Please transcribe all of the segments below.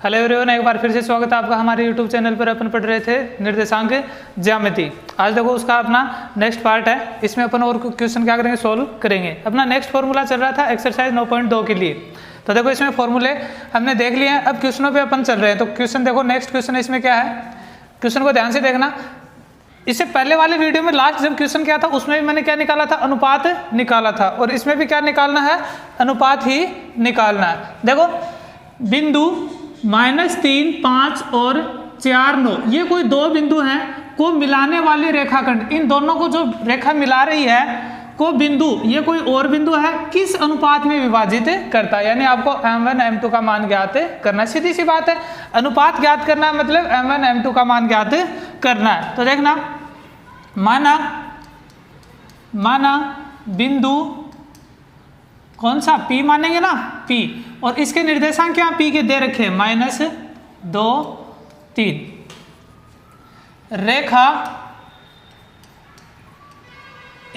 Hello everyone, एक बार फिर से स्वागत है आपका हमारे यूट्यूब चैनल पर। अपन पढ़ रहे थे निर्देशांक ज्यामिति। आज देखो उसका अपना नेक्स्ट पार्ट है। इसमें अपन और क्वेश्चन क्या करेंगे, सोल्व करेंगे। अपना नेक्स्ट फॉर्मूला चल रहा था एक्सरसाइज 9.2 के लिए। तो देखो इसमें फॉर्मूले हमने देख लिए हैं, अब क्वेश्चनों पे अपन चल रहे हैं। तो क्वेश्चन देखो, नेक्स्ट क्वेश्चन इसमें क्या है, क्वेश्चन को ध्यान से देखना। इससे पहले वाले वीडियो में लास्ट जब क्वेश्चन क्या था उसमें भी मैंने क्या निकाला था, अनुपात निकाला था। और इसमें भी क्या निकालना है, अनुपात ही निकालना है। देखो बिंदु -3, 5 और 4, 9 ये कोई दो बिंदु हैं को मिलाने वाली रेखाखंड, इन दोनों को जो रेखा मिला रही है को बिंदु, ये कोई और बिंदु है, किस अनुपात में विभाजित करता है। यानी आपको m1 m2 का मान ज्ञात करना, सीधी सी बात है। अनुपात ज्ञात करना है मतलब m1 m2 का मान ज्ञात करना है। तो देखना, माना बिंदु कौन सा, P मानेंगे ना, P, और इसके निर्देशांक क्या P के दे रखे हैं, -2, 3। रेखा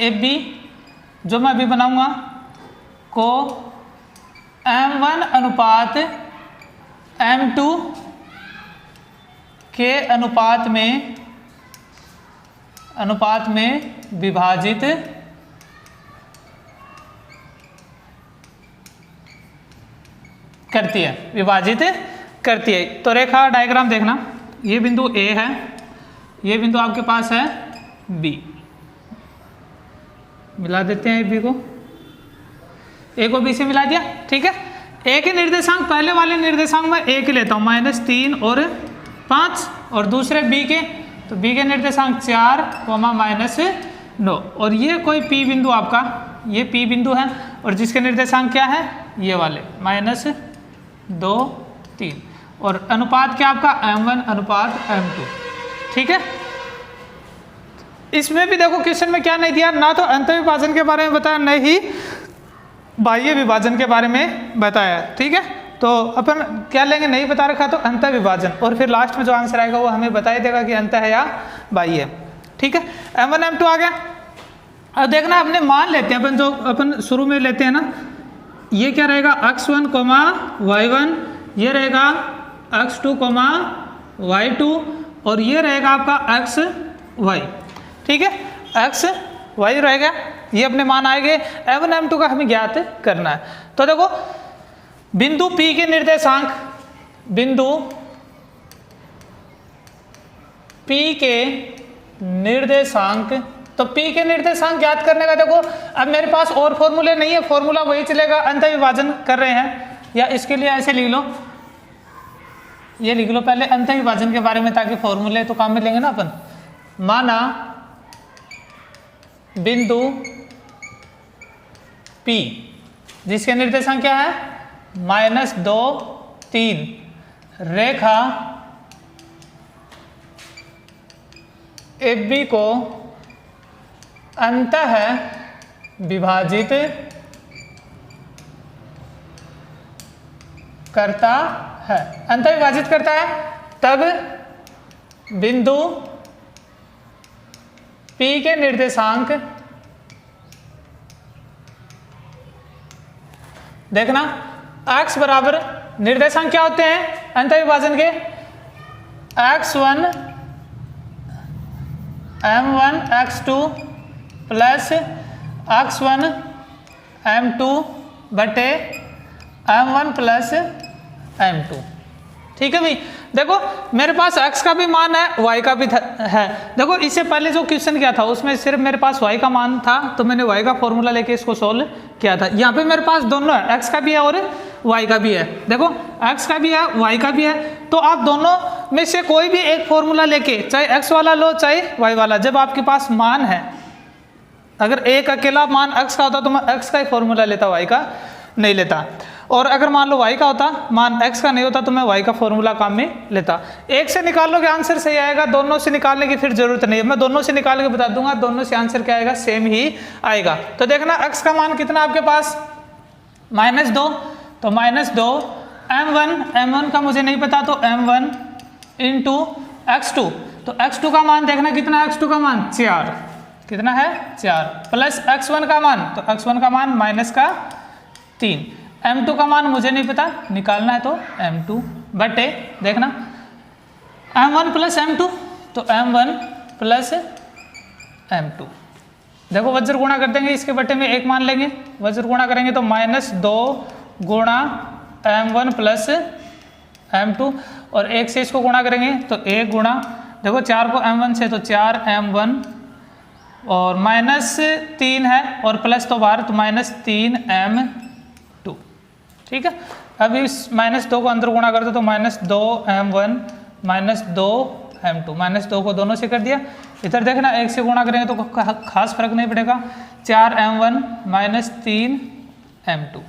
AB जो मैं अभी बनाऊंगा को m1 अनुपात m2 के अनुपात में विभाजित करती है, तो रेखा डायग्राम देखना, ये बिंदु A है, ये बिंदु आपके पास है B। मिला देते हैं B को, A को B से मिला दिया, ठीक है। A के निर्देशांक, पहले वाले निर्देशांक में A के लेता हूँ -3 और 5, और दूसरे B के, तो B के निर्देशांक 4, -9। और ये कोई P बिंदु आपका, ये P बिंदु है, और जिसके निर्देशांक क्या है, ये वाले -2, 3, और अनुपात क्या आपका m1 अनुपात m2, ठीक है। इसमें भी देखो क्वेश्चन में क्या नहीं दिया, ना तो अंत विभाजन के बारे में बताया, न ही बाह्य विभाजन के बारे में बताया, ठीक है। तो अपन क्या लेंगे, नहीं बता रखा तो अंत विभाजन, और फिर लास्ट में जो आंसर आएगा वो हमें बता ही देगा कि अंत है या बाह्य, ठीक है। m1 m2 आ गया। अब देखना, अपने मान लेते हैं अपन, जो अपन शुरू में लेते हैं ना, ये क्या रहेगा, x1, y1, ये रहेगा x2, y2, और ये रहेगा आपका xy, ठीक है। xy रहेगा, ये अपने मान आएंगे। m1 m2 का हमें ज्ञात करना है। तो देखो बिंदु P के निर्देशांक, बिंदु P के निर्देशांक, तो P के निर्देशांक ज्ञात करने का देखो, अब मेरे पास और फॉर्मूले नहीं है, फॉर्मूला वही चलेगा, अंत विभाजन कर रहे हैं, या इसके लिए ऐसे लिख लो, ये लिख लो पहले अंत विभाजन के बारे में, ताकि फॉर्मूले तो काम में लेंगे ना अपन। माना बिंदु P जिसके निर्देशांक क्या है, -2, 3, रेखा AB को अंतः विभाजित करता है, अंतः विभाजित करता है, तब बिंदु P के निर्देशांक, देखना x बराबर, निर्देशांक क्या होते हैं अंतः विभाजन के, x1 m1 x2 plus x1 m2 बटे m1 प्लस m2, ठीक है भाई। देखो मेरे पास x का भी मान है, y का भी है। देखो इससे पहले जो क्वेश्चन किया था उसमें सिर्फ मेरे पास y का मान था, तो मैंने y का फॉर्मूला लेके इसको सोल्व किया था। यहाँ पे मेरे पास दोनों है, x का भी है और y का भी है। देखो x का भी है, y का भी है, तो आप दोनों में से कोई भी एक फॉर्मूला लेके, चाहे x वाला लो चाहे y वाला, जब आपके पास मान है, अगर एक अकेला मान x का होता तो मैं x का ही फॉर्मूला लेता, y का नहीं लेता। और अगर मान लो y का होता, मान x का नहीं होता, तो मैं y का फॉर्मूला काम में लेता। एक से निकाल लो कि आंसर सही आएगा, दोनों से निकालने की फिर जरूरत नहीं है, मैं दोनों से निकाल के बता दूंगा, दोनों से आंसर क्या आएगा, सेम ही आएगा। तो देखना x का मान कितना आपके पास, -2, तो -2, m1 का मुझे नहीं पता, तो m1 इंटू x2, तो x2 का मान देखना कितना है, x2 का मान 4, कितना है 4, प्लस x1 का मान, तो x1 का मान -3, m2 का मान मुझे नहीं पता, निकालना है तो m2 बटे देखना m1 प्लस m2, तो m1 प्लस m2। देखो वज्र गुणा कर देंगे, इसके बटे में 1 मान लेंगे, वज्र गुणा करेंगे तो -2 गुणा m1 प्लस m2 और 1 से इसको गुणा करेंगे तो 1 गुणा, देखो 4 को m1 से तो 4m1 और -3 है और प्लस तो बाहर तो -3m2। ठीक है, अब इस -2 को अंदर गुणा कर दो तो -2m1 -2m2, -2 को दोनों से कर दिया। इधर देखना 1 से गुणा करेंगे तो खास फर्क नहीं पड़ेगा, 4m1 -3m2।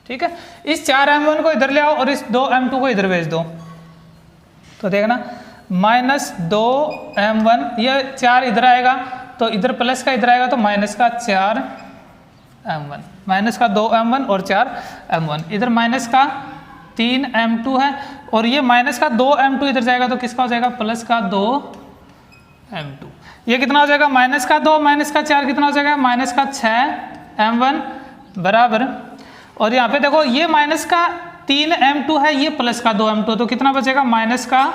ठीक है, इस 4m1 को इधर ले आओ और इस 2m2 को इधर भेज दो तो देखना -2m1, ये 4 इधर आएगा तो इधर प्लस का इधर आएगा तो माइनस का 4m1, माइनस का 2m1 और 4m1, इधर माइनस का 3m2 है और ये माइनस का 2m2 इधर जाएगा तो किसका हो जाएगा प्लस का 2m2। ये कितना हो जाएगा माइनस का 2 माइनस का 4 कितना हो जाएगा माइनस का 6m1 बराबर, और यहाँ पे देखो ये माइनस का 3m2 है, ये प्लस का 2m2, तो कितना बचेगा माइनस का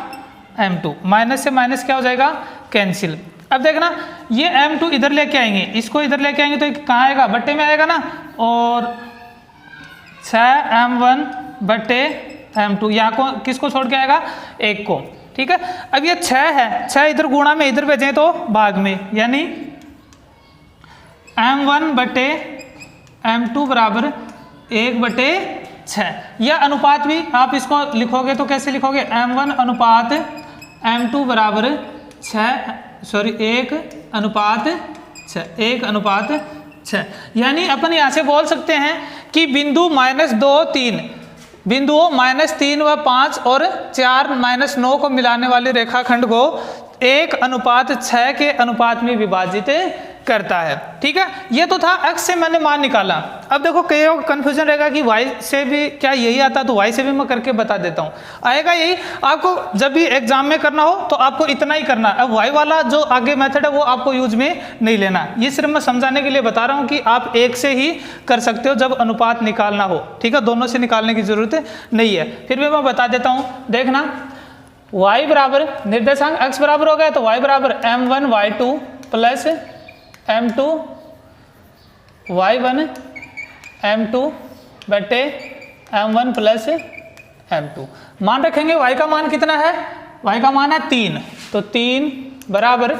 m2, माइनस से माइनस क्या हो जाएगा कैंसिल। अब देखना ये m2 इधर लेके आएंगे, इसको इधर लेके आएंगे तो कहाँ आएगा बट्टे में आएगा ना, और 6m1 बट्टे m2, यहाँ को किसको छोड़ के आएगा 1 को। ठीक है, अब ये 6 है, 6 इधर गुणा में इधर भेजें तो भाग में, यानी m1 बट्टे m2 बराबर 1/6। यह अनुपात भी आप इसको लिखोगे तो कैसे लिखोगे m1 अनुपात m2 बराबर 1/6, 1/6, यानी अपन यहाँ से बोल सकते हैं कि बिंदु -2, 3 बिंदुओं -3 व 5 और 4 -9 को मिलाने वाले रेखाखंड को 1/6 के अनुपात में विभाजित करता है। ठीक है, ये तो था x से मैंने मान निकाला। अब देखो कई कंफ्यूजन रहेगा कि y से भी क्या यही आता, तो y से भी मैं करके बता देता हूँ, आएगा यही। आपको जब भी एग्जाम में करना हो तो आपको इतना ही करना। अब y वाला जो आगे मेथड है वो आपको यूज में नहीं लेना, ये सिर्फ मैं समझाने के लिए बता रहा हूँ कि आप एक से ही कर सकते हो जब अनुपात निकालना हो। ठीक है, दोनों से निकालने की जरूरत नहीं है। फिर भी मैं बता देता हूँ, देखना y बराबर निर्देशांक x बराबर हो गया तो y बराबर m1 y2 plus m2 y1 m2 बटे m1 प्लस m2। मान रखेंगे y का मान कितना है, y का मान है 3, तो 3 बराबर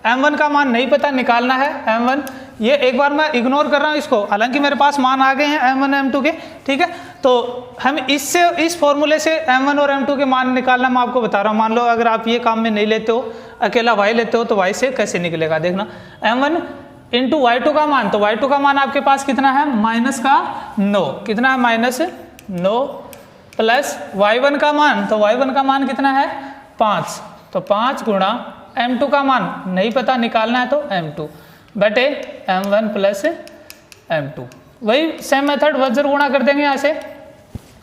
m1 का मान नहीं पता, निकालना है m1। ये एक बार मैं इग्नोर कर रहा हूँ इसको, हालांकि मेरे पास मान आ गए हैं m1 m2 के। ठीक है, तो हम इससे इस फॉर्मूले से m1 और m2 के मान निकालना मैं आपको बता रहा हूँ। मान लो अगर आप ये काम में नहीं लेते हो, अकेला y लेते हो, तो y से कैसे निकलेगा देखना। m1 इंटू y2 का मान, तो y2 का मान आपके पास कितना है -9, कितना है -9 प्लस y1 का मान, तो y1 का मान कितना है 5, तो 5 गुणा m2 का मान नहीं पता, निकालना है तो m2 बटे m1 प्लस m2। वही सेम मेथड वज्र गुणा कर देंगे यहाँ से,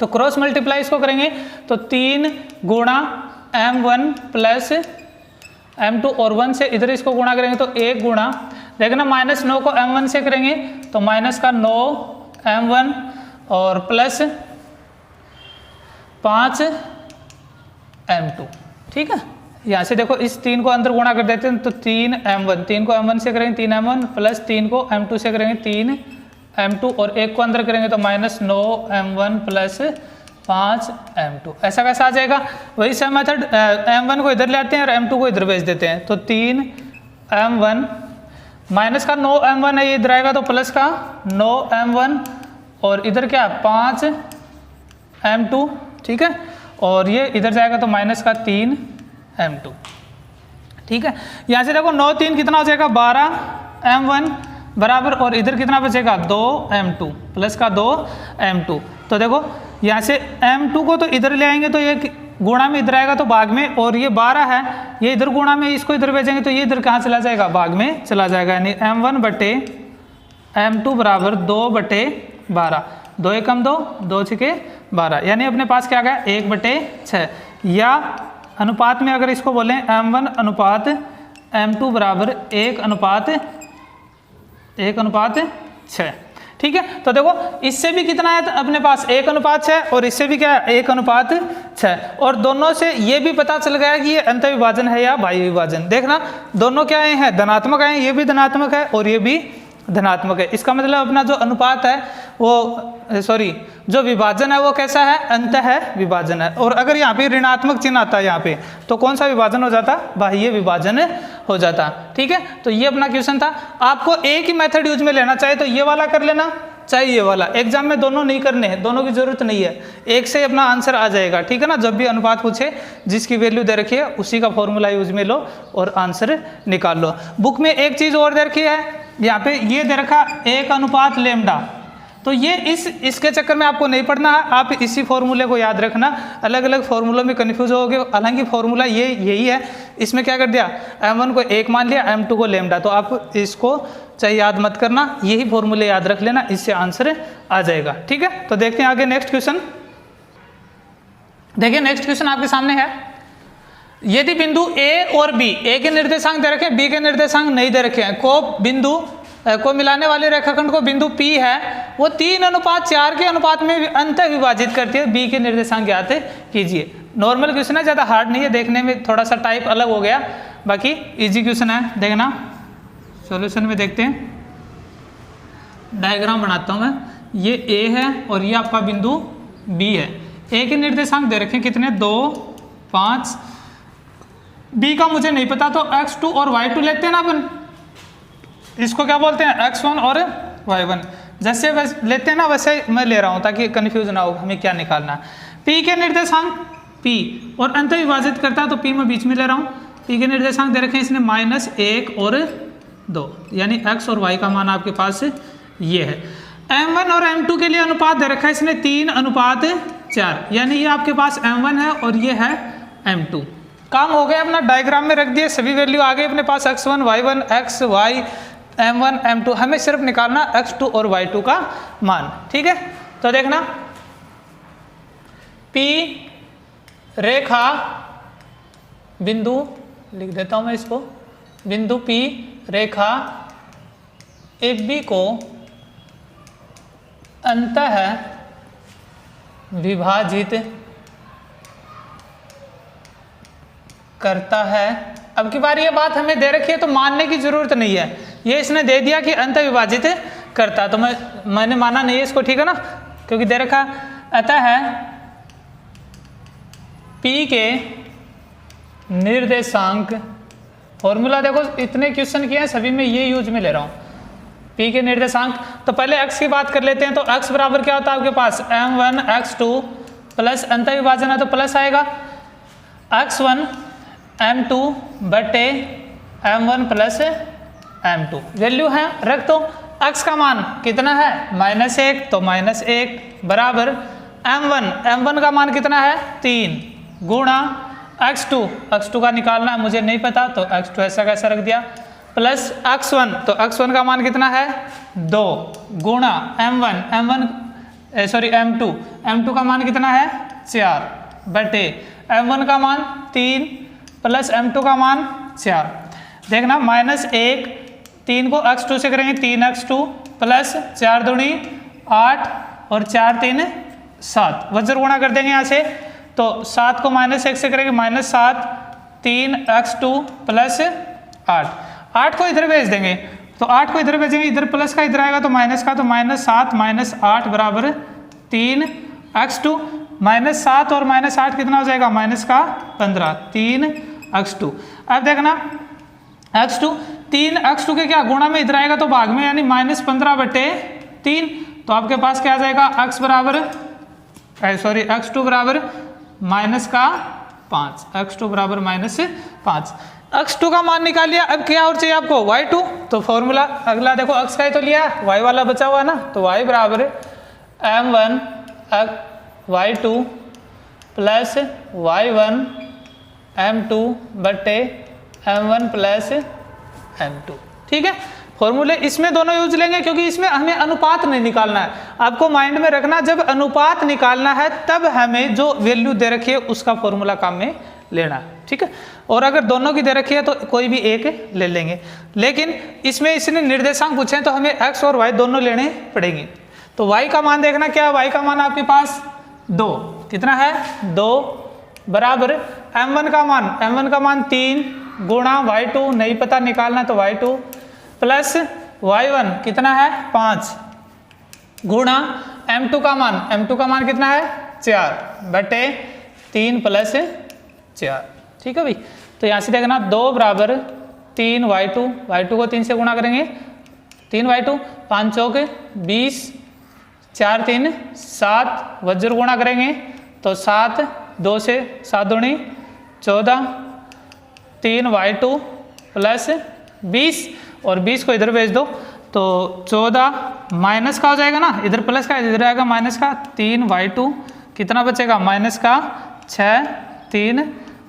तो क्रॉस मल्टीप्लाई इसको करेंगे तो 3 गुणा m1 प्लस m2 और 1 से इधर इसको गुणा करेंगे तो 1 गुणा, देखना -9 को m1 से करेंगे तो माइनस का 9 m1 और प्लस 5 m2। ठीक है, यहाँ से देखो इस 3 को अंदर गुणा कर देते हैं तो 3 m1, 3 को m1 से करेंगे 3 m1 प्लस 3 को m2 से करेंगे 3 m2 और 1 को अंदर करेंगे तो -9 m1 प्लस 5 m2। ऐसा कैसा आ जाएगा, वही सेम मेथड, m1 को इधर ले आते हैं और m2 को इधर भेज देते हैं, तो 3 m1 माइनस का 9 m1 है, ये इधर आएगा तो प्लस का 9 m1 और इधर क्या 5 m2। ठीक है, और ये इधर जाएगा तो माइनस का 3 m2। ठीक है, यहाँ से देखो 9 3 कितना हो जाएगा 12 m1 बराबर, और इधर कितना बचेगा 2 m2 प्लस का 2 m2। तो देखो यहाँ से m2 को तो इधर ले आएंगे तो ये गुणा में इधर आएगा तो भाग में, और ये 12 है, ये इधर गुणा में इसको इधर भेजेंगे तो ये इधर कहाँ चला जाएगा भाग में चला जाएगा, यानी m1 बटे m2 बराबर 2/12, 2 एकम 2, 2 छके 12, यानी अपने पास क्या आ गया 1/6। या अनुपात में अगर इसको बोलें m1 अनुपात m2 बराबर 1/6। ठीक है। तो देखो इससे भी कितना है अपने पास 1:6 और इससे भी क्या है 1:6 और दोनों से ये भी पता चल गया कि ये अंत विभाजन है या बाह्य विभाजन। देखना दोनों क्या हैं धनात्मक हैं, ये भी धनात्मक है और ये भी धनात्मक है। इसका मतलब अपना जो अनुपात है वो जो विभाजन है वो कैसा है अंत है विभाजन है। और अगर यहाँ पे ऋणात्मक चिन्ह आता है यहाँ पे तो कौन सा विभाजन हो जाता बाह्य विभाजन हो जाता। ठीक है तो ये अपना क्वेश्चन था। आपको एक ही मेथड यूज में लेना चाहे तो ये वाला कर लेना चाहे ये वाला, एग्जाम में दोनों नहीं करने हैं, दोनों की जरूरत नहीं है, एक से अपना आंसर आ जाएगा। ठीक है ना, जब भी अनुपात पूछे जिसकी वैल्यू दे रखी है उसी का फॉर्मूला यूज में लो और आंसर निकाल लो। बुक में एक चीज और दे रखी है, यहाँ पे ये दे रखा 1:λ, तो ये इसके चक्कर में आपको नहीं पढ़ना है, आप इसी फॉर्मूले को याद रखना। अलग अलग फॉर्मूलों में कन्फ्यूज होगे, हालांकि फॉर्मूला यही है। इसमें क्या कर दिया m1 को 1 मान लिया, m2 को लैम्डा, तो आप इसको चाहे याद मत करना, यही फॉर्मूले याद रख लेना, इससे आंसर आ जाएगा। ठीक है तो देखते हैं आगे नेक्स्ट क्वेश्चन। देखिए नेक्स्ट क्वेश्चन आपके सामने है, यदि बिंदु A और B, A के निर्देशांक दे रखे हैं, B के निर्देशांक नहीं दे रखे हैं, को मिलाने वाले रेखाखंड को बिंदु P है, वो 3:4 के अनुपात में अंत विभाजित करती है, B के निर्देशांक ज्ञात कीजिए। नॉर्मल क्वेश्चन है, ज़्यादा हार्ड नहीं है, देखने में थोड़ा सा टाइप अलग हो गया, बाकी इजी क्वेश्चन है। देखना सॉल्यूशन में देखते हैं, डायग्राम बनाता हूँ मैं। ये A है और ये आपका बिंदु B है। A के निर्देशांक दे रखे हैं कितने 2, 5, B का मुझे नहीं पता तो x2 और y2 लेते हैं ना अपन, इसको क्या बोलते हैं x1 और y1, जैसे लेते हैं ना वैसे मैं ले रहा हूँ ताकि कंफ्यूज ना हो हमें क्या निकालना है। P के निर्देशांक P और अंत विभाजित करता है तो P मैं बीच में ले रहा हूँ। P के निर्देशांक दे रखे हैं इसने -1 और 2, यानी x और y का मान आपके पास ये है। m1 और m2 के लिए अनुपात दे रखा है इसने 3:4, यानी ये आपके पास m1 है और ये है m2। काम हो गया अपना, डायग्राम में रख दिए, सभी वैल्यू आ गई अपने पास x1, y1, x, y, m1, m2। हमें सिर्फ निकालना x2 और y2 का मान। ठीक है तो देखना P रेखा बिंदु, लिख देता हूं मैं इसको, बिंदु P रेखा AB को अंतः विभाजित करता है। अब की बार ये बात हमें दे रखी है तो मानने की जरूरत नहीं है, ये इसने दे दिया कि अंत विभाजित करता, तो मैंने माना नहीं है इसको। ठीक है ना, क्योंकि दे रखा। अतः P के निर्देशांक, फॉर्मूला देखो इतने क्वेश्चन किए हैं सभी में ये यूज में ले रहा हूँ। P के निर्देशांक, तो पहले x की बात कर लेते हैं, तो x बराबर क्या होता है आपके पास m1 x2 प्लस अंत विभाजन है तो प्लस आएगा x1 m2 बटे m1 प्लस m2। वैल्यू है रख दो, x का मान कितना है -1 तो -1 बराबर m1 का मान कितना है 3 गुणा x2 का निकालना है मुझे नहीं पता तो x2 ऐसा कैसा रख दिया, प्लस x1 तो x1 का मान कितना है 2 गुणा m2 का मान कितना है 4 बटे m1 का मान 3 प्लस m2 का मान 4। देखना -1, 3 को x2 से करेंगे 3x2 प्लस 4 दूनी 8 और 4 3 7, वज्र गुणा कर देंगे यहाँ से, तो 7 को -1 से करेंगे -7, 3x2 प्लस 8 को इधर भेज देंगे, तो 8 को इधर भेजेंगे, इधर प्लस का इधर आएगा तो माइनस का, तो -7 -8 बराबर 3x2, -7 और -8 कितना हो जाएगा -15, 3x2। अब देखना x2 3x2 के क्या गुणा में इधर आएगा तो भाग में, यानी -15 बटे 3, तो आपके पास क्या आ जाएगा x2 बराबर -5, x2 बराबर -5। x2 का मान निकाल लिया, अब क्या और चाहिए आपको y2, तो फॉर्मूला अगला देखो x का ही तो लिया, y वाला बचा हुआ ना, तो y बराबर m1 y2 plus y1 m2 बटे m1 प्लस m2। ठीक है, फॉर्मूले इसमें दोनों यूज लेंगे क्योंकि इसमें हमें अनुपात नहीं निकालना है। आपको माइंड में रखना, जब अनुपात निकालना है तब हमें जो वैल्यू दे रखी है उसका फॉर्मूला काम में लेना, ठीक है। और अगर दोनों की दे रखी है तो कोई भी एक ले लेंगे, लेकिन इसमें इसने निर्देशांक पूछे हैं तो हमें x और y दोनों लेने पड़ेंगे। तो y का मान देखना क्या है, y का मान आपके पास 2, कितना है 2 बराबर m1 का मान 3 गुणा y2 नहीं पता निकालना तो y2 प्लस y1 कितना है 5 गुणा m2 का मान कितना है 4 बटे 3 प्लस 4, ठीक है भाई। तो यहाँ से देखना 2 बराबर 3 y2 को 3 से गुणा करेंगे 3 y2 5 चौक 20 4 3 7 वज्र गुणा करेंगे तो 7 2 से 7 दूनी 14 3 y2 प्लस 20 और 20 को इधर भेज दो तो 14 माइनस का हो जाएगा ना, इधर प्लस का इधर आएगा माइनस का 3 y2 कितना बचेगा माइनस का 6 3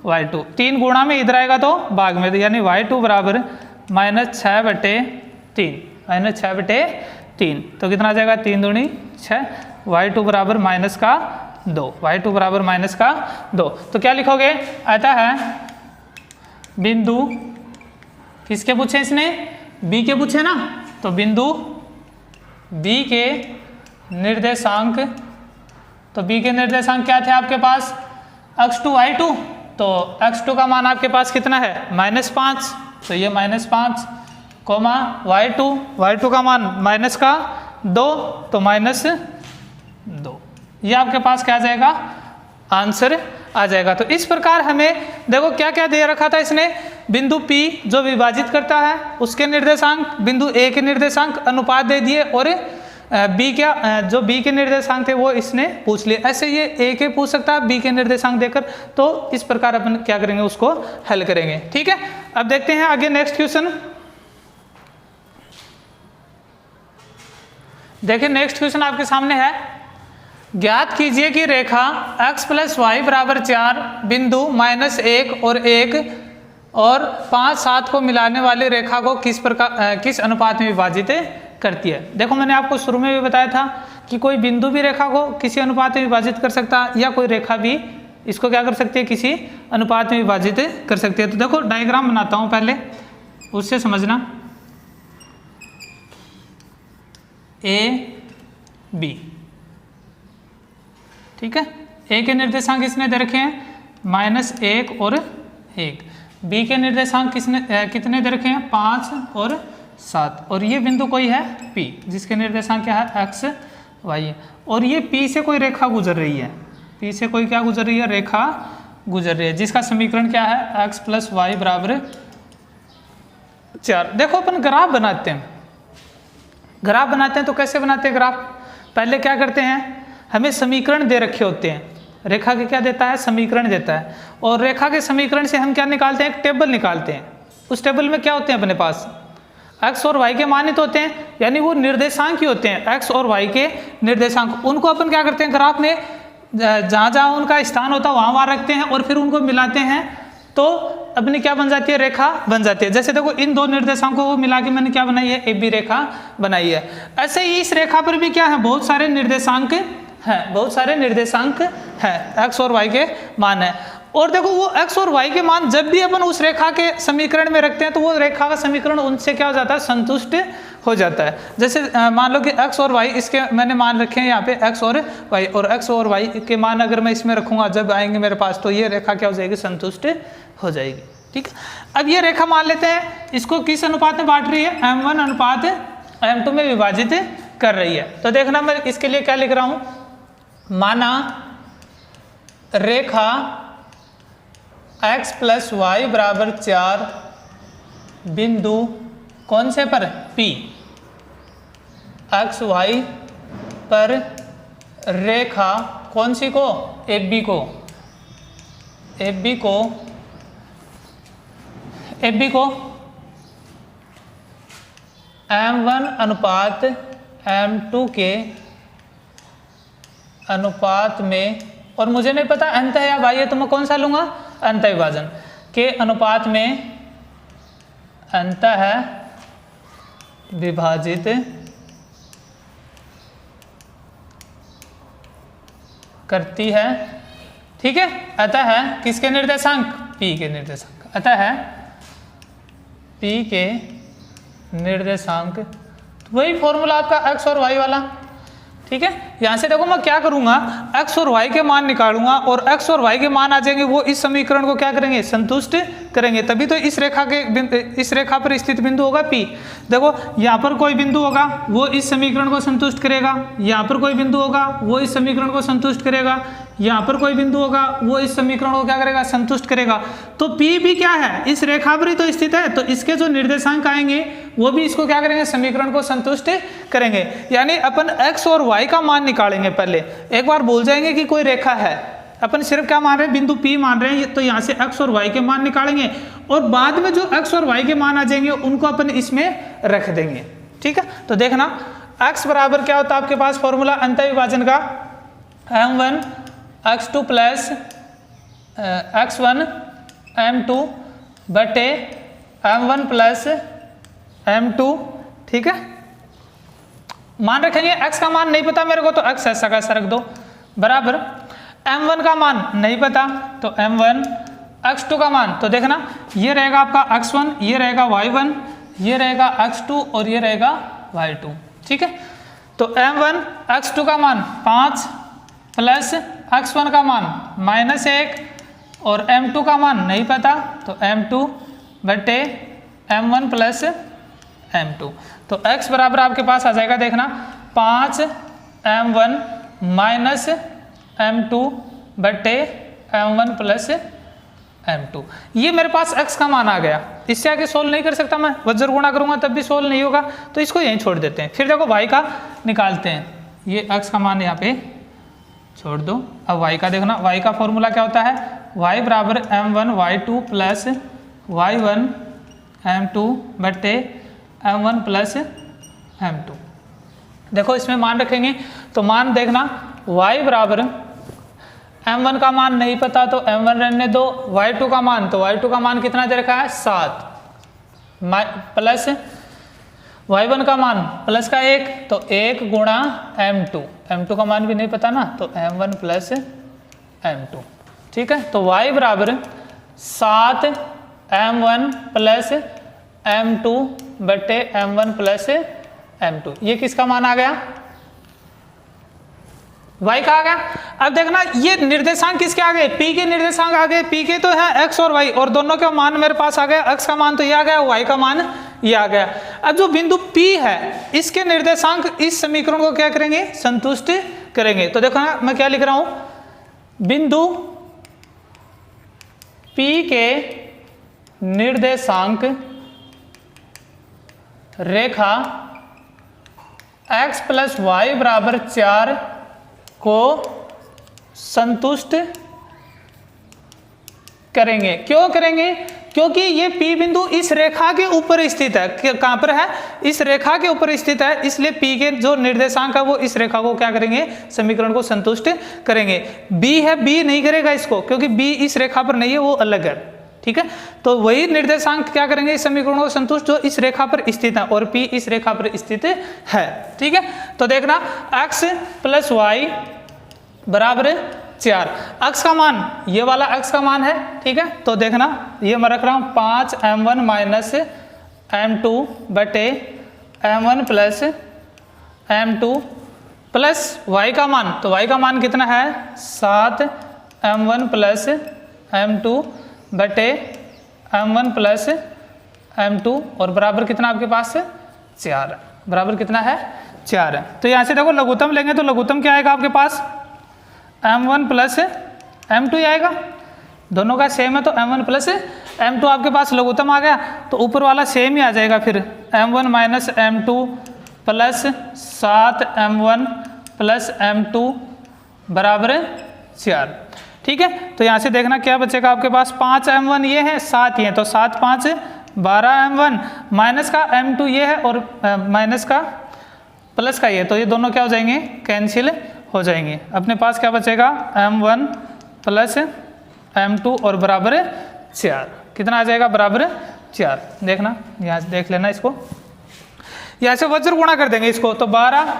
y2 3 गुणा में इधर आएगा तो भाग में, यानी y2 बराबर -6 बटे 3 तो कितना आ जाएगा 3 दूनी 6 y2 बराबर -2 y2 बराबर -2। तो क्या लिखोगे, आता है बिंदु किसके पूछे इसने b के पूछे ना, तो बिंदु b के निर्देशांक, तो b के निर्देशांक क्या थे आपके पास x2 y2, तो x2 का मान आपके पास कितना है -5 तो ये -5 कोमा y2 का मान -2 तो -2, ये आपके पास क्या आ जाएगा आंसर आ जाएगा। तो इस प्रकार हमें देखो क्या क्या दे रखा था इसने, बिंदु P जो विभाजित करता है उसके निर्देशांक, बिंदु A के निर्देशांक अनुपात दे दिए और जो B के निर्देशांक थे वो इसने पूछ लिए। ऐसे ये A के पूछ सकता है B के निर्देशांक देकर, तो इस प्रकार अपन क्या करेंगे उसको हल करेंगे, ठीक है। अब देखते हैं आगे नेक्स्ट क्वेश्चन। देखिए नेक्स्ट क्वेश्चन आपके सामने है, ज्ञात कीजिए कि रेखा x + y = 4 बिंदु -1 और 1 और 5 7 को मिलाने वाली रेखा को किस अनुपात में विभाजित करती है। देखो मैंने आपको शुरू में भी बताया था कि कोई बिंदु भी रेखा को किसी अनुपात में विभाजित कर सकता है या कोई रेखा भी इसको क्या कर सकती है किसी अनुपात में विभाजित कर सकती है। तो देखो डायग्राम बनाता हूँ पहले, उससे समझना। A B, ठीक है। A के निर्देशांक किसने दे रखे हैं -1 और 1, B के निर्देशांक कितने दे रखे हैं 5 और 7, और ये बिंदु कोई है P जिसके निर्देशांक क्या है x y है, और ये P से कोई रेखा गुजर रही है, P से कोई क्या गुजर रही है रेखा गुजर रही है, जिसका समीकरण क्या है x + y = 4। देखो अपन ग्राफ बनाते हैं तो कैसे बनाते हैं ग्राफ, पहले क्या करते हैं हमें समीकरण दे रखे होते हैं, रेखा के क्या देता है समीकरण देता है, और रेखा के समीकरण से हम क्या निकालते हैं एक टेबल निकालते हैं। उस टेबल में क्या होते हैं अपने पास x और y के मानित होते हैं, यानी वो निर्देशांक ही होते हैं x और y के निर्देशांक, उनको अपन क्या करते हैं ग्राफ में जहाँ उनका स्थान होता है वहाँ रखते हैं और फिर उनको मिलाते हैं तो अपनी क्या बन जाती है रेखा बन जाती है। जैसे देखो इन दो निर्देशांकों को मिला के मैंने क्या बनाई है AB रेखा बनाई है। ऐसे ही इस रेखा पर भी क्या है बहुत सारे निर्देशांक हैं x और y के मान है, और देखो वो x और y के मान जब भी अपन उस रेखा के समीकरण में रखते हैं तो वो रेखा का समीकरण उनसे क्या हो जाता है संतुष्ट हो जाता है। जैसे मान लो कि x और y इसके मैंने मान रखे हैं यहाँ पे x और y, और x और y के मान अगर मैं इसमें रखूंगा जब आएंगे मेरे पास तो ये रेखा क्या हो जाएगी संतुष्ट हो जाएगी, ठीक है। अब ये रेखा मान लेते हैं इसको किस अनुपात में बांट रही है m1 अनुपात m2 में विभाजित कर रही है। तो देखना मैं इसके लिए क्या लिख रहा हूँ, माना रेखा x + y = 4 बिंदु कौन से पर P x y पर रेखा कौन सी को AB को m1 अनुपात m2 के अनुपात में, और मुझे नहीं पता अंत है या बाह्य तो मैं कौन सा लूंगा अंत विभाजन के अनुपात में अंत है विभाजित करती है, ठीक है। अतः किसके निर्देशांक, p के निर्देशांक, अतः p के निर्देशांक, तो वही फॉर्मूला आपका x और y वाला, ठीक है। यहाँ से देखो मैं क्या करूंगा, x और y के मान निकालूंगा और x और y के मान आ जाएंगे, वो इस समीकरण को क्या करेंगे, संतुष्ट करेंगे, तभी तो इस रेखा पर स्थित बिंदु होगा P। देखो यहाँ पर कोई बिंदु होगा वो इस समीकरण को संतुष्ट करेगा, यहाँ पर कोई बिंदु होगा वो इस समीकरण को संतुष्ट करेगा, यहाँ पर कोई बिंदु होगा वो इस समीकरण को क्या करेगा, संतुष्ट करेगा। तो P भी क्या है, इस रेखा पर ही तो स्थित है, तो इसके जो निर्देशांक आएंगे वो भी इसको क्या करेंगे, समीकरण को संतुष्ट करेंगे। यानी अपन x और y का मान निकालेंगे। पहले एक बार भूल जाएंगे कि कोई रेखा है, अपन सिर्फ क्या मान रहे हैं, बिंदु P मान रहे हैं, तो यहाँ से x और y के मान निकालेंगे और बाद में जो x और y के मान आ जाएंगे उनको अपन इसमें रख देंगे, ठीक है। तो देखना x बराबर क्या होता है आपके पास फॉर्मूला अंतः विभाजन का, m1 x2 plus x1 m2 बटे m1 प्लस m2, ठीक है। मान रखेंगे, x का मान नहीं पता मेरे को तो x ऐसा का ऐसा रख दो, बराबर m1 का मान नहीं पता तो m1, x2 का मान तो देखना ये रहेगा आपका x1, ये रहेगा y1, ये रहेगा x2 और ये रहेगा y2, ठीक है। तो m1 x2 का मान 5 प्लस x1 का मान -1 और m2 का मान नहीं पता तो m2 बटे m1 प्लस m2। तो x बराबर आपके पास आ जाएगा, देखना 5 m1 माइनस m2 बटे m1 प्लस m2। ये मेरे पास x का मान आ गया, इससे आगे सोल्व नहीं कर सकता मैं, वज्र गुणा करूंगा तब भी सोल्व नहीं होगा, तो इसको यहीं छोड़ देते हैं। फिर देखो y का निकालते हैं, ये x का मान यहाँ पे छोड़ दो। अब y का देखना, y का फॉर्मूला क्या होता है, y बराबर m1 y2 plus y1 m2 बटे m1 प्लस m2। देखो इसमें मान रखेंगे तो मान देखना y बराबर m1 का मान नहीं पता तो m1 रहने दो, y2 का मान तो y2 का मान कितना दे रखा है 7 प्लस y1 का मान प्लस का 1 तो 1 गुणा m2 का मान भी नहीं पता ना तो m1 प्लस m2, ठीक है। तो y बराबर 7 m1 प्लस m2 बटे m1 प्लस m2। ये किसका मान आ गया, y का आ गया। अब देखना ये निर्देशांक किसके आ गए, p के निर्देशांक आ गए, p के तो है x और y और दोनों के मान मेरे पास आ गया, x का मान तो ये आ गया, y का मान ये आ गया। अब जो बिंदु p है इसके निर्देशांक इस समीकरण को क्या करेंगे, संतुष्ट करेंगे। तो देखो ना मैं क्या लिख रहा हूं, बिंदु p के निर्देशांक रेखा x प्लस वाई बराबर 4 को संतुष्ट करेंगे। क्यों करेंगे, क्योंकि ये P बिंदु इस रेखा के ऊपर स्थित है। कहां पर है, इस रेखा के ऊपर स्थित है, इसलिए P के जो निर्देशांक है वो इस रेखा को क्या करेंगे, समीकरण को संतुष्ट करेंगे। B है, B नहीं करेगा इसको, क्योंकि B इस रेखा पर नहीं है, वो अलग है, ठीक है। तो वही निर्देशांक क्या करेंगे इस समीकरण को संतुष्ट जो इस रेखा पर स्थित है और P इस रेखा पर स्थित है, ठीक है। तो देखना x प्लस वाई बराबर 4, x का मान ये वाला x का मान है, ठीक है। तो देखना ये मैं रख रहा हूँ 5 m1 माइनस m2 बटे m1 plus m2 plus y का मान, तो y का मान कितना है 7 m1 प्लस m2 बटे m1 प्लस m2 और बराबर कितना आपके पास 4, बराबर कितना है 4 है। तो यहाँ से देखो लघुत्तम लेंगे तो लघुत्तम क्या आएगा आपके पास m1 प्लस m2 आएगा, दोनों का सेम है तो m1 प्लस m2 आपके पास लघुत्तम आ गया, तो ऊपर वाला सेम ही आ जाएगा फिर m1 minus m2 plus 7 m1 plus m2 बराबर 4, ठीक है। तो यहाँ से देखना क्या बचेगा आपके पास 5 m1 ये है, 7 ये है, तो 7 5 12 m1 माइनस का m2 ये है और माइनस का प्लस का ये, तो ये दोनों क्या हो जाएंगे, कैंसिल हो जाएंगे। अपने पास क्या बचेगा m1 प्लस m2 और बराबर 4, कितना आ जाएगा बराबर 4। देखना यहाँ से देख लेना इसको, यहाँ से वज्र गुणा कर देंगे इसको, तो 12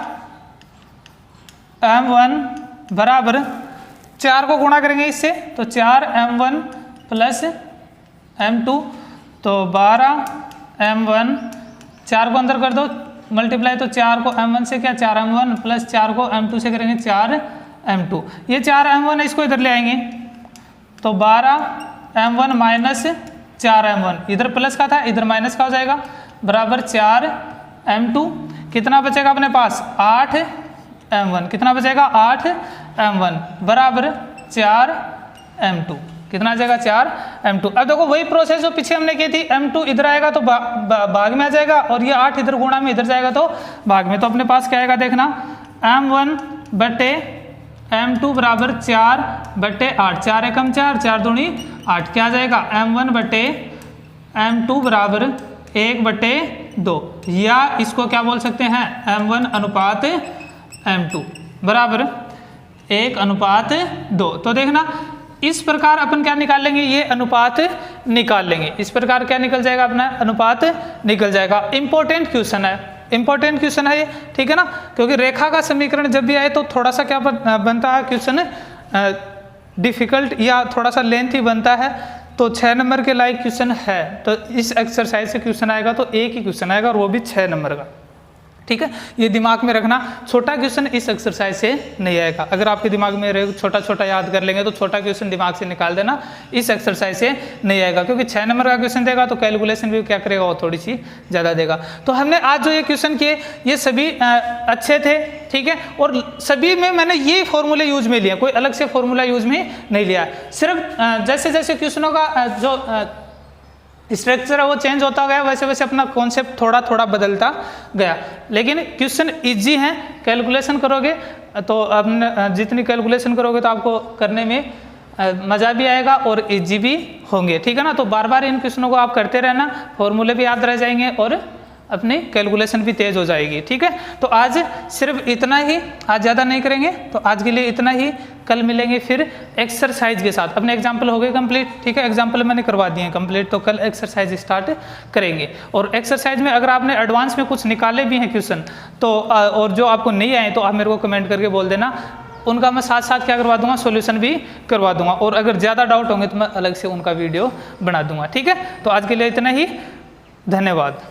m1 बराबर 4 को गुणा करेंगे इससे तो 4m1 प्लस m2 तो 12m1, 4 को अंदर कर दो मल्टीप्लाई, तो 4 को m1 से क्या 4m1 प्लस 4 को m2 से करेंगे 4m2, ये 4m1 है इसको इधर ले आएंगे तो 12m1 माइनस 4m1, इधर प्लस का था इधर माइनस का हो जाएगा, बराबर 4m2, कितना बचेगा अपने पास 8m1, कितना बचेगा 8m1 बराबर 4m2, कितना आ जाएगा 4m2। अब देखो वही प्रोसेस जो पीछे हमने की थी, m2 इधर आएगा तो भाग में आ जाएगा और ये 8 इधर गुणा में इधर जाएगा तो भाग में, तो अपने पास क्या आएगा देखना m1 बटे m2 बराबर 4/8, 4 एकम 4, 4 दूनी 8, क्या आ जाएगा m1 बटे m2 बराबर 1/2, या इसको क्या बोल सकते हैं m1 अनुपात m2 बराबर 1/2। तो देखना इस प्रकार अपन क्या निकाल लेंगे, ये अनुपात निकाल लेंगे, इस प्रकार क्या निकल जाएगा अपना अनुपात निकल जाएगा। इंपॉर्टेंट क्वेश्चन है, इंपॉर्टेंट क्वेश्चन है ये, ठीक है ना, क्योंकि रेखा का समीकरण जब भी आए तो थोड़ा सा क्या बनता है क्वेश्चन डिफिकल्ट या थोड़ा सा लेंथी बनता है, तो 6 नंबर के लायक क्वेश्चन है, तो इस एक्सरसाइज से क्वेश्चन आएगा तो एक ही क्वेश्चन आएगा और वो भी 6 नंबर का, ठीक है, ये दिमाग में रखना। छोटा क्वेश्चन इस एक्सरसाइज से नहीं आएगा, अगर आपके दिमाग में छोटा छोटा याद कर लेंगे तो छोटा क्वेश्चन दिमाग से निकाल देना, इस एक्सरसाइज से नहीं आएगा, क्योंकि 6 नंबर का क्वेश्चन देगा तो कैलकुलेशन भी क्या करेगा वो थोड़ी सी ज़्यादा देगा। तो हमने आज जो ये क्वेश्चन किए ये सभी अच्छे थे, ठीक है, और सभी में मैंने ये फॉर्मूले यूज में लिया, कोई अलग से फॉर्मूला यूज में नहीं लिया, सिर्फ जैसे जैसे क्वेश्चनों का जो स्ट्रक्चर है वो चेंज होता गया, वैसे वैसे अपना कॉन्सेप्ट थोड़ा थोड़ा बदलता गया, लेकिन क्वेश्चन इजी हैं, कैलकुलेशन करोगे तो अपने जितनी कैलकुलेशन करोगे तो आपको करने में मज़ा भी आएगा और इजी भी होंगे, ठीक है ना। तो बार बार इन क्वेश्चनों को आप करते रहना, फॉर्मूले भी याद रह जाएंगे और अपनी कैलकुलेशन भी तेज हो जाएगी, ठीक है। तो आज सिर्फ इतना ही, आज ज़्यादा नहीं करेंगे, तो आज के लिए इतना ही, कल मिलेंगे फिर एक्सरसाइज के साथ। अपने एग्जाम्पल हो गए कंप्लीट, ठीक है, एग्जाम्पल मैंने करवा दिए हैं कंप्लीट, तो कल एक्सरसाइज स्टार्ट करेंगे। और एक्सरसाइज में अगर आपने एडवांस में कुछ निकाले भी हैं क्वेश्चन तो और जो आपको नहीं आए तो आप मेरे को कमेंट करके बोल देना, उनका मैं साथ साथ क्या करवा दूंगा, सॉल्यूशन भी करवा दूंगा, और अगर ज़्यादा डाउट होंगे तो मैं अलग से उनका वीडियो बना दूंगा, ठीक है। तो आज के लिए इतना ही, धन्यवाद।